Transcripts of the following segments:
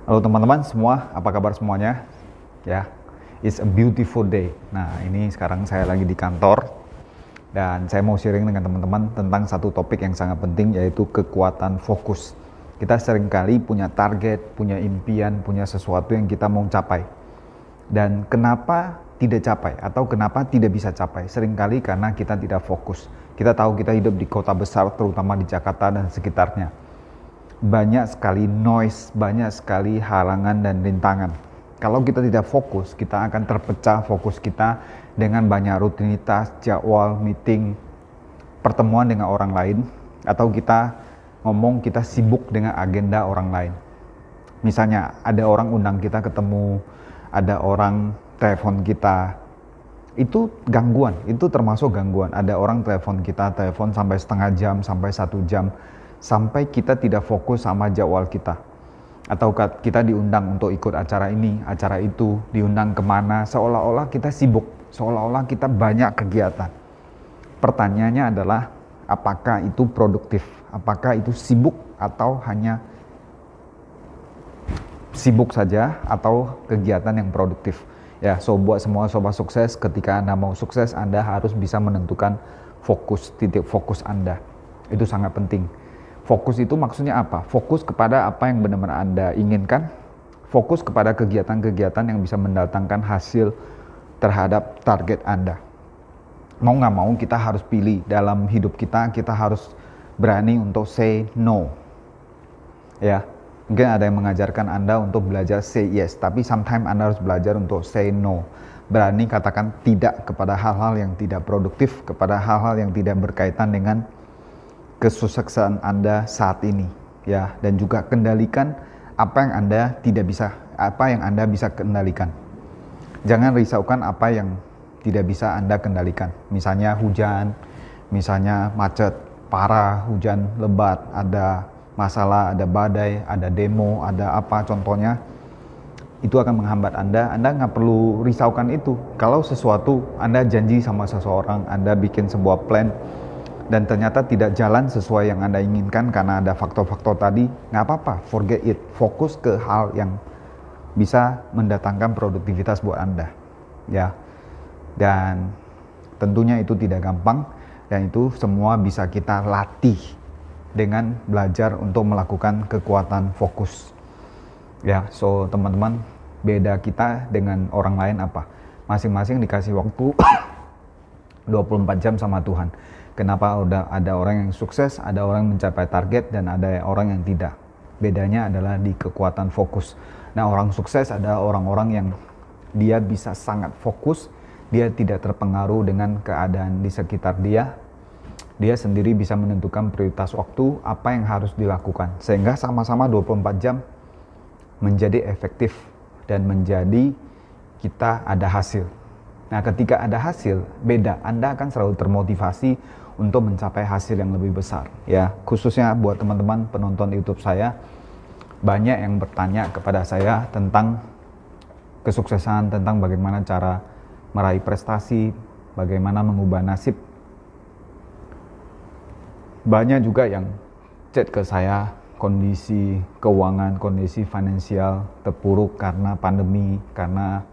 Halo teman-teman semua, apa kabar semuanya? Ya, it's a beautiful day. Nah, ini sekarang saya lagi di kantor dan saya mau sharing dengan teman-teman tentang satu topik yang sangat penting, yaitu kekuatan fokus. Kita seringkali punya target, punya impian, punya sesuatu yang kita mau capai. Dan kenapa tidak capai atau kenapa tidak bisa capai? Seringkali karena kita tidak fokus. Kita tahu kita hidup di kota besar, terutama di Jakarta dan sekitarnya. Banyak sekali noise, banyak sekali halangan dan rintangan. Kalau kita tidak fokus, kita akan terpecah fokus kita dengan banyak rutinitas, jadwal, meeting, pertemuan dengan orang lain, atau kita kita sibuk dengan agenda orang lain. Misalnya ada orang undang kita ketemu, ada orang telepon kita, itu gangguan, itu termasuk gangguan. Ada orang telepon kita, telepon sampai setengah jam, sampai 1 jam, sampai kita tidak fokus sama jadwal kita. Atau kita diundang untuk ikut acara ini, acara itu, diundang kemana, seolah-olah kita sibuk, seolah-olah kita banyak kegiatan. Pertanyaannya adalah, apakah itu produktif? Apakah itu sibuk atau hanya sibuk saja atau kegiatan yang produktif? Ya, so buat semua sobat sukses, ketika Anda mau sukses, Anda harus bisa menentukan fokus, titik fokus Anda. Itu sangat penting. Fokus itu maksudnya apa? Fokus kepada apa yang benar-benar Anda inginkan. Fokus kepada kegiatan-kegiatan yang bisa mendatangkan hasil terhadap target Anda. Mau nggak mau kita harus pilih dalam hidup kita harus berani untuk say no. Ya, mungkin ada yang mengajarkan Anda untuk belajar say yes, tapi sometimes Anda harus belajar untuk say no. Berani katakan tidak kepada hal-hal yang tidak produktif, kepada hal-hal yang tidak berkaitan dengan kesuksesan Anda saat ini, ya, dan juga kendalikan apa yang Anda tidak bisa, apa yang Anda bisa kendalikan. Jangan risaukan apa yang tidak bisa Anda kendalikan. Misalnya hujan, misalnya macet parah, hujan lebat, ada masalah, ada badai, ada demo, ada apa contohnya, itu akan menghambat Anda nggak perlu risaukan itu. Kalau sesuatu Anda janji sama seseorang, Anda bikin sebuah plan, dan ternyata tidak jalan sesuai yang Anda inginkan karena ada faktor-faktor tadi, nggak apa-apa, forget it. Fokus ke hal yang bisa mendatangkan produktivitas buat Anda, ya. Dan tentunya itu tidak gampang, dan itu semua bisa kita latih dengan belajar untuk melakukan kekuatan fokus. Ya, so teman-teman, beda kita dengan orang lain apa? Masing-masing dikasih waktu 24 jam sama Tuhan. Kenapa ada orang yang sukses, ada orang yang mencapai target, dan ada orang yang tidak. Bedanya adalah di kekuatan fokus. Nah, orang sukses ada orang-orang yang dia bisa sangat fokus, dia tidak terpengaruh dengan keadaan di sekitar dia. Dia sendiri bisa menentukan prioritas waktu, apa yang harus dilakukan. Sehingga sama-sama 24 jam menjadi efektif dan menjadi kita ada hasil. Nah, ketika ada hasil, beda. Anda akan selalu termotivasi untuk mencapai hasil yang lebih besar. Ya, khususnya buat teman-teman penonton YouTube saya, banyak yang bertanya kepada saya tentang kesuksesan, tentang bagaimana cara meraih prestasi, bagaimana mengubah nasib. Banyak juga yang chat ke saya, kondisi keuangan, kondisi finansial terpuruk karena pandemi, karena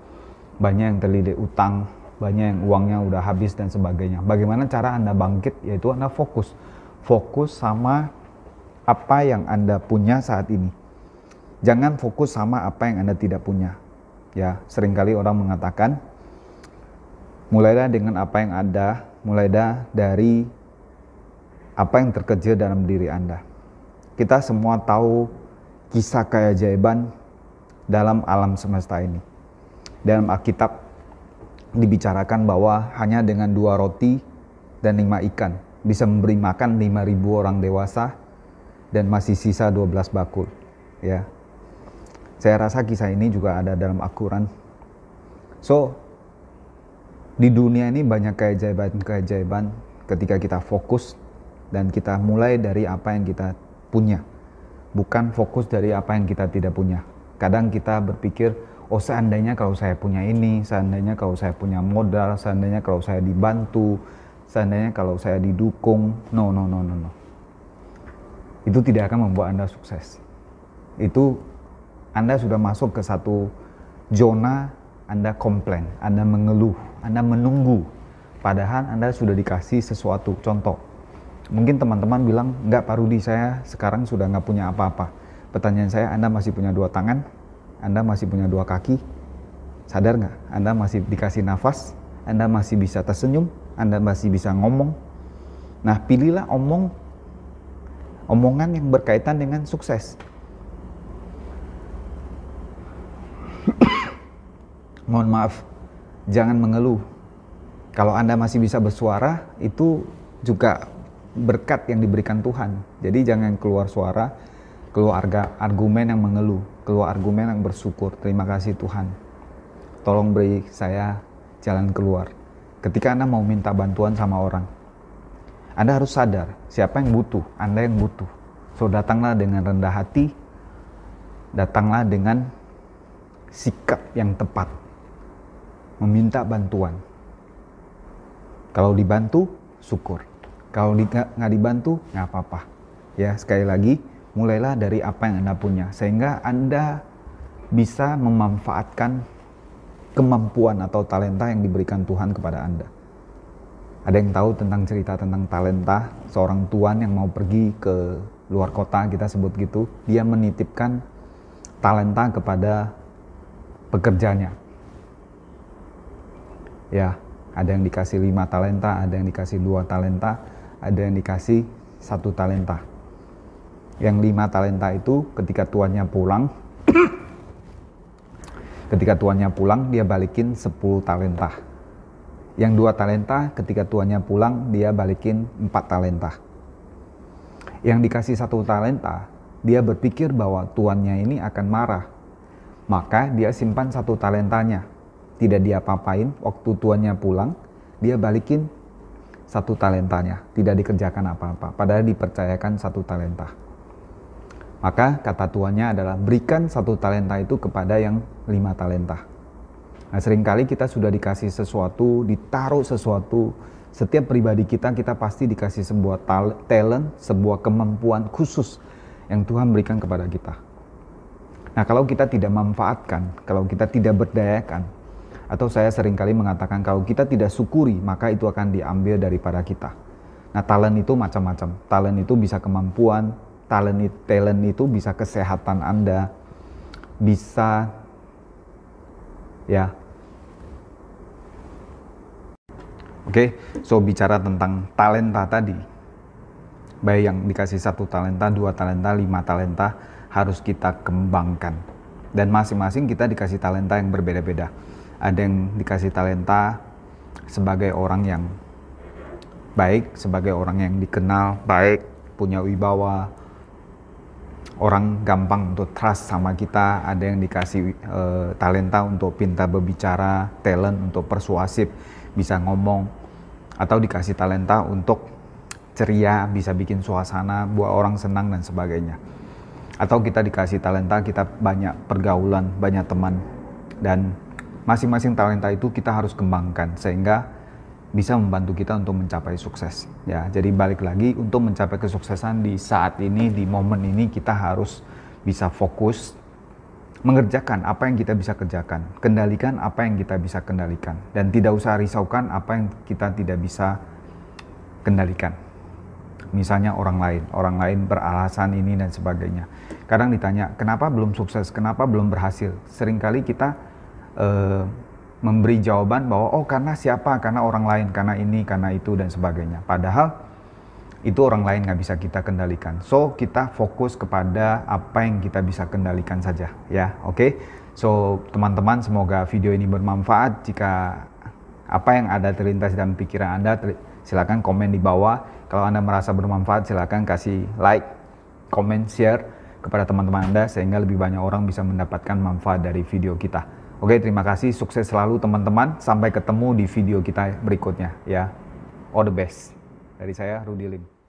banyak yang terlilit utang, banyak yang uangnya udah habis dan sebagainya. Bagaimana cara Anda bangkit? Yaitu Anda fokus. Fokus sama apa yang Anda punya saat ini. Jangan fokus sama apa yang Anda tidak punya. Ya, seringkali orang mengatakan, mulailah dengan apa yang ada, mulailah dari apa yang terkecil dalam diri Anda. Kita semua tahu kisah keajaiban dalam alam semesta ini. Dalam Alkitab dibicarakan bahwa hanya dengan 2 roti dan 5 ikan bisa memberi makan 5.000 orang dewasa dan masih sisa 12 bakul, ya. Saya rasa kisah ini juga ada dalam Al-Quran. So, di dunia ini banyak keajaiban-keajaiban ketika kita fokus dan kita mulai dari apa yang kita punya, bukan fokus dari apa yang kita tidak punya. Kadang kita berpikir, oh seandainya kalau saya punya ini, seandainya kalau saya punya modal, seandainya kalau saya dibantu, seandainya kalau saya didukung. No. Itu tidak akan membuat Anda sukses. Itu Anda sudah masuk ke satu zona Anda komplain, Anda mengeluh, Anda menunggu. Padahal Anda sudah dikasih sesuatu. Contoh, mungkin teman-teman bilang, enggak Pak Rudi, saya sekarang sudah nggak punya apa-apa. Pertanyaan saya, Anda masih punya 2 tangan? Anda masih punya 2 kaki? Sadar nggak? Anda masih dikasih nafas? Anda masih bisa tersenyum? Anda masih bisa ngomong? Nah, pilihlah omongan yang berkaitan dengan sukses. Mohon maaf, jangan mengeluh. Kalau Anda masih bisa bersuara, itu juga berkat yang diberikan Tuhan. Jadi jangan keluar suara, keluar argumen yang mengeluh, keluar argumen yang bersyukur. Terima kasih Tuhan, tolong beri saya jalan keluar. Ketika Anda mau minta bantuan sama orang, Anda harus sadar siapa yang butuh, Anda yang butuh. So datanglah dengan rendah hati, datanglah dengan sikap yang tepat, meminta bantuan. Kalau dibantu, syukur. Kalau nggak dibantu, nggak apa-apa. Ya, sekali lagi, mulailah dari apa yang Anda punya, sehingga Anda bisa memanfaatkan kemampuan atau talenta yang diberikan Tuhan kepada Anda. Ada yang tahu tentang cerita tentang talenta seorang tuan yang mau pergi ke luar kota, kita sebut gitu. Dia menitipkan talenta kepada pekerjanya. Ya, ada yang dikasih 5 talenta, ada yang dikasih 2 talenta, ada yang dikasih 1 talenta. Yang 5 talenta itu ketika tuannya pulang, dia balikin 10 talenta. Yang 2 talenta ketika tuannya pulang, dia balikin 4 talenta. Yang dikasih 1 talenta, dia berpikir bahwa tuannya ini akan marah. Maka dia simpan 1 talentanya. Tidak dia apa-apain, waktu tuannya pulang, dia balikin 1 talentanya. Tidak dikerjakan apa-apa, padahal dipercayakan 1 talenta. Maka kata tuannya adalah, berikan 1 talenta itu kepada yang 5 talenta. Nah, seringkali kita sudah dikasih sesuatu, ditaruh sesuatu. Setiap pribadi kita pasti dikasih sebuah talent, sebuah kemampuan khusus yang Tuhan berikan kepada kita. Nah, kalau kita tidak manfaatkan, kalau kita tidak berdayakan, atau saya seringkali mengatakan kalau kita tidak syukuri, maka itu akan diambil daripada kita. Nah, talent itu macam-macam. Talent itu bisa kemampuan, talent itu bisa kesehatan Anda, bisa ya. Oke, so bicara tentang talenta tadi. Baik yang dikasih 1 talenta, 2 talenta, 5 talenta harus kita kembangkan. Dan masing-masing kita dikasih talenta yang berbeda-beda. Ada yang dikasih talenta sebagai orang yang baik, sebagai orang yang dikenal baik, punya wibawa, orang gampang untuk trust sama kita. Ada yang dikasih talenta untuk pintar berbicara, talent untuk persuasif, bisa ngomong. Atau dikasih talenta untuk ceria, bisa bikin suasana, buat orang senang dan sebagainya. Atau kita dikasih talenta, kita banyak pergaulan, banyak teman. Dan masing-masing talenta itu kita harus kembangkan sehingga bisa membantu kita untuk mencapai sukses. Ya, jadi balik lagi, untuk mencapai kesuksesan di saat ini, di momen ini, kita harus bisa fokus mengerjakan apa yang kita bisa kerjakan, kendalikan apa yang kita bisa kendalikan, dan tidak usah risaukan apa yang kita tidak bisa kendalikan. Misalnya orang lain beralasan ini dan sebagainya. Kadang ditanya, kenapa belum sukses, kenapa belum berhasil? Seringkali kita memberi jawaban bahwa karena siapa, karena orang lain, karena ini, karena itu dan sebagainya. Padahal itu orang lain nggak bisa kita kendalikan. So kita fokus kepada apa yang kita bisa kendalikan saja, ya. Oke. So teman-teman, semoga video ini bermanfaat. Jika apa yang ada terlintas dalam pikiran Anda, silakan komen di bawah. Kalau Anda merasa bermanfaat, silakan kasih like, komen, share kepada teman-teman Anda sehingga lebih banyak orang bisa mendapatkan manfaat dari video kita. Oke, terima kasih. Sukses selalu teman-teman. Sampai ketemu di video kita berikutnya, ya. All the best. Dari saya, Rudi Lim.